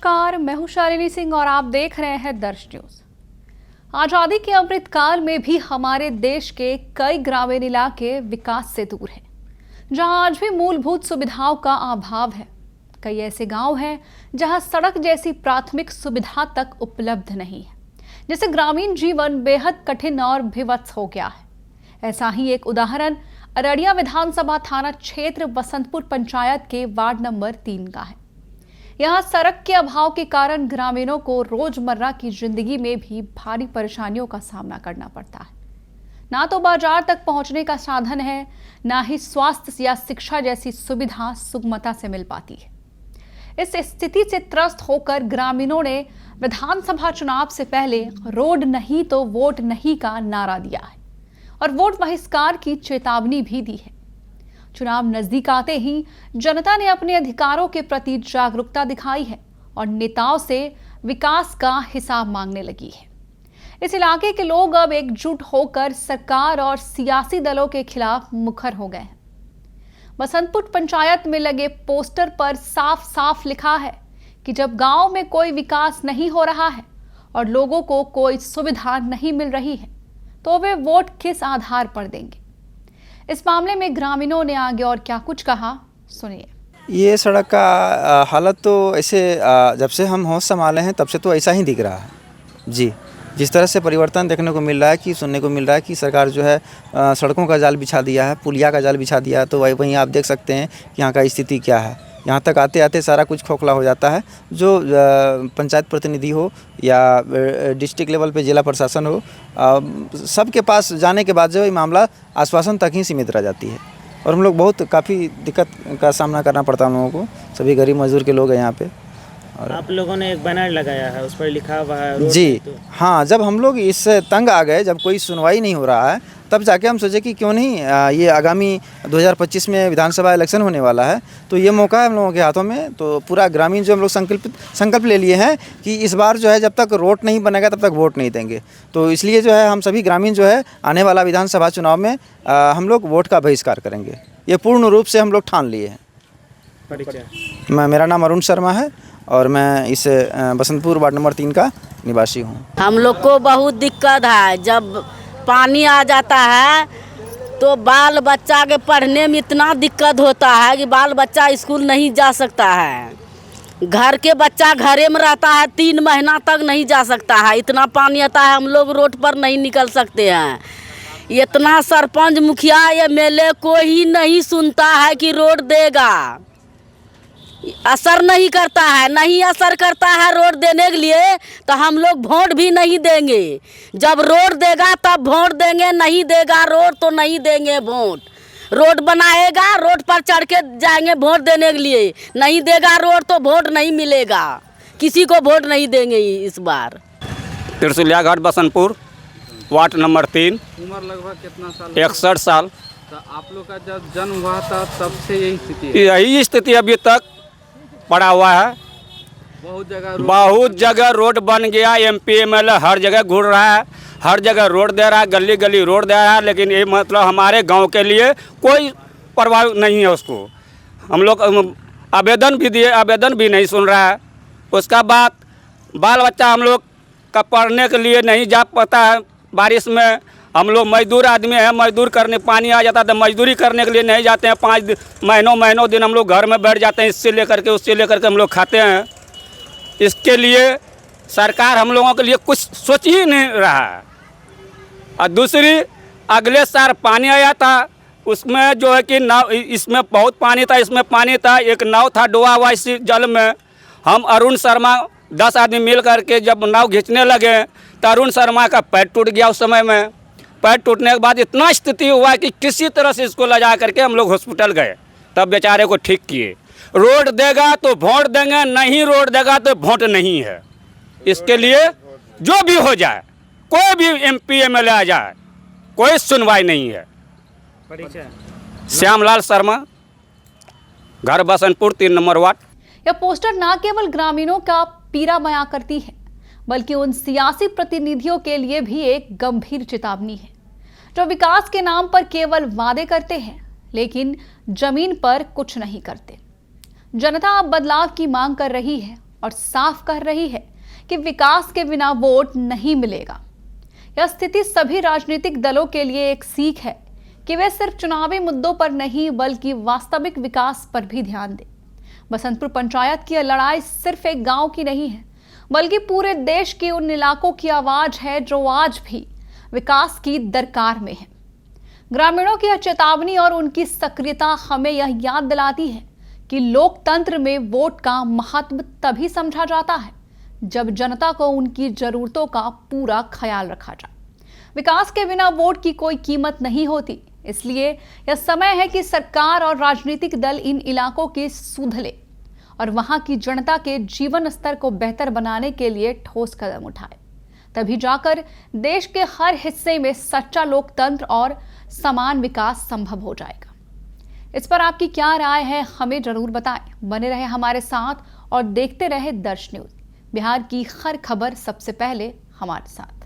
नमस्कार, मैं हूं शालिनी सिंह और आप देख रहे हैं दर्श न्यूज। आजादी के अमृत काल में भी हमारे देश के कई ग्रामीण इलाके विकास से दूर हैं, जहां आज भी मूलभूत सुविधाओं का अभाव है। कई ऐसे गांव हैं जहां सड़क जैसी प्राथमिक सुविधा तक उपलब्ध नहीं है, जिससे ग्रामीण जीवन बेहद कठिन और विवश हो गया है। ऐसा ही एक उदाहरण अररिया विधानसभा थाना क्षेत्र बसंतपुर पंचायत के वार्ड नंबर 3 का है। यहाँ सड़क के अभाव के कारण ग्रामीणों को रोजमर्रा की जिंदगी में भी भारी परेशानियों का सामना करना पड़ता है। ना तो बाजार तक पहुंचने का साधन है, ना ही स्वास्थ्य या शिक्षा जैसी सुविधा सुगमता से मिल पाती है। इस स्थिति से त्रस्त होकर ग्रामीणों ने विधानसभा चुनाव से पहले रोड नहीं तो वोट नहीं का नारा दिया है और वोट बहिष्कार की चेतावनी भी दी है। चुनाव नजदीक आते ही जनता ने अपने अधिकारों के प्रति जागरूकता दिखाई है और नेताओं से विकास का हिसाब मांगने लगी है। इस इलाके के लोग अब एकजुट होकर सरकार और सियासी दलों के खिलाफ मुखर हो गए हैं। बसंतपुर पंचायत में लगे पोस्टर पर साफ साफ लिखा है कि जब गांव में कोई विकास नहीं हो रहा है और लोगों को कोई सुविधा नहीं मिल रही है तो वे वोट किस आधार पर देंगे। इस मामले में ग्रामीणों ने आगे और क्या कुछ कहा, सुनिए। ये सड़क का हालत तो ऐसे जब से हम होश संभाले हैं तब से तो ऐसा ही दिख रहा है जी। जिस तरह से परिवर्तन देखने को मिल रहा है कि सुनने को मिल रहा है कि सरकार जो है सड़कों का जाल बिछा दिया है, पुलिया का जाल बिछा दिया है, तो वहीं आप देख सकते हैं कि यहाँ का स्थिति क्या है। यहाँ तक आते आते सारा कुछ खोखला हो जाता है। जो पंचायत प्रतिनिधि हो या डिस्ट्रिक्ट लेवल पे जिला प्रशासन हो, सबके पास जाने के बाद जो ये मामला आश्वासन तक ही सीमित रह जाती है और हम लोग बहुत काफ़ी दिक्कत का सामना करना पड़ता है हम लोगों को। सभी गरीब मजदूर के लोग हैं यहाँ पे। और आप लोगों ने एक बैनर लगाया है, उस पर लिखा हुआ है जी। तो हाँ, जब हम लोग इससे तंग आ गए, जब कोई सुनवाई नहीं हो रहा है, तब जाके हम सोचे कि क्यों नहीं ये आगामी 2025 में विधानसभा इलेक्शन होने वाला है, तो ये मौका है हम लोगों के हाथों में। तो पूरा ग्रामीण जो हम लोग संकल्प ले लिए हैं कि इस बार जो है जब तक रोड नहीं बनेगा तब तक वोट नहीं देंगे। तो इसलिए जो है हम सभी ग्रामीण जो है आने वाला विधानसभा चुनाव में हम लोग वोट का बहिष्कार करेंगे। ये पूर्ण रूप से हम लोग ठान लिए हैं। मेरा नाम अरुण शर्मा है और मैं इस बसंतपुर वार्ड नंबर 3 का निवासी हूँ। हम लोग को बहुत दिक्कत है। जब पानी आ जाता है तो बाल बच्चा के पढ़ने में इतना दिक्कत होता है कि बाल बच्चा स्कूल नहीं जा सकता है। घर के बच्चा घरे में रहता है, 3 महीना तक नहीं जा सकता है। इतना पानी आता है, हम लोग रोड पर नहीं निकल सकते हैं। इतना सरपंच मुखिया एमएलए कोई नहीं सुनता है कि रोड देगा, असर नहीं करता है। नहीं असर करता है रोड देने के लिए तो हम लोग वोट भी नहीं देंगे। जब रोड देगा तब वोट देंगे, नहीं देगा रोड तो नहीं देंगे वोट। रोड बनाएगा, रोड पर चढ़ के जाएंगे वोट देने के लिए, नहीं देगा रोड तो वोट नहीं मिलेगा। किसी को वोट नहीं देंगे इस बार। त्रिशुलिया घाट बसंतपुर वार्ड नंबर 3। उम्र लगभग कितना साल? 61 साल। तो आप लोग का जब जन्म हुआ था तब से यही स्थिति अभी तक पड़ा हुआ है। बहुत जगह रोड बन गया, एमपी एमएलए हर जगह घूर रहा है, हर जगह रोड दे रहा है, गली गली रोड दे रहा है, लेकिन ये मतलब हमारे गांव के लिए कोई परवाह नहीं है उसको। हम लोग आवेदन भी दिए, आवेदन भी नहीं सुन रहा है। उसका बाद बाल बच्चा हम लोग का पढ़ने के लिए नहीं जा पाता है। बारिश में हम लोग मजदूर आदमी हैं, मजदूर करने पानी आ जाता है तो मजदूरी करने के लिए नहीं जाते हैं। 5 महीनों दिन हम लोग घर में बैठ जाते हैं, इससे लेकर के उससे लेकर के हम लोग खाते हैं। इसके लिए सरकार हम लोगों के लिए कुछ सोच ही नहीं रहा है। और दूसरी, अगले साल पानी आया था, उसमें जो है कि नाव, इसमें बहुत पानी था, इसमें पानी था, एक नाव था डूबा हुआ इसी जल में। हम अरुण शर्मा 10 आदमी मिल करके जब नाव खींचने लगे तो अरुण शर्मा का पैर टूट गया। उस समय में पैर टूटने के बाद इतना स्थिति हुआ कि किसी तरह से इसको ले जा करके हम लोग हॉस्पिटल गए, तब बेचारे को ठीक किए। रोड देगा तो वोट देंगे, नहीं रोड देगा तो वोट नहीं है। इसके लिए जो भी हो जाए, कोई भी एमपी एमएलए आ जाए, कोई सुनवाई नहीं है। श्यामलाल शर्मा, घर बसंतपुर 3 नंबर वार्ड। यह पोस्टर न केवल ग्रामीणों का पीड़ा बयां करती है, बल्कि उन सियासी प्रतिनिधियों के लिए भी एक गंभीर चेतावनी है जो विकास के नाम पर केवल वादे करते हैं लेकिन जमीन पर कुछ नहीं करते। जनता अब बदलाव की मांग कर रही है और साफ कह रही है कि विकास के बिना वोट नहीं मिलेगा। यह स्थिति सभी राजनीतिक दलों के लिए एक सीख है कि वे सिर्फ चुनावी मुद्दों पर नहीं बल्कि वास्तविक विकास पर भी ध्यान दें। बसंतपुर पंचायत की लड़ाई सिर्फ एक गांव की नहीं है, बल्कि पूरे देश के उन इलाकों की आवाज है जो आज भी विकास की दरकार में है। ग्रामीणों की चेतावनी और उनकी सक्रियता हमें यह याद दिलाती है कि लोकतंत्र में वोट का महत्व तभी समझा जाता है जब जनता को उनकी जरूरतों का पूरा ख्याल रखा जाए। विकास के बिना वोट की कोई कीमत नहीं होती, इसलिए यह समय है कि सरकार और राजनीतिक दल इन इलाकों की सुध ले और वहां की जनता के जीवन स्तर को बेहतर बनाने के लिए ठोस कदम उठाए। तभी जाकर देश के हर हिस्से में सच्चा लोकतंत्र और समान विकास संभव हो जाएगा। इस पर आपकी क्या राय है, हमें जरूर बताएं। बने रहे हमारे साथ और देखते रहे दर्श न्यूज। बिहार की हर खबर सबसे पहले हमारे साथ।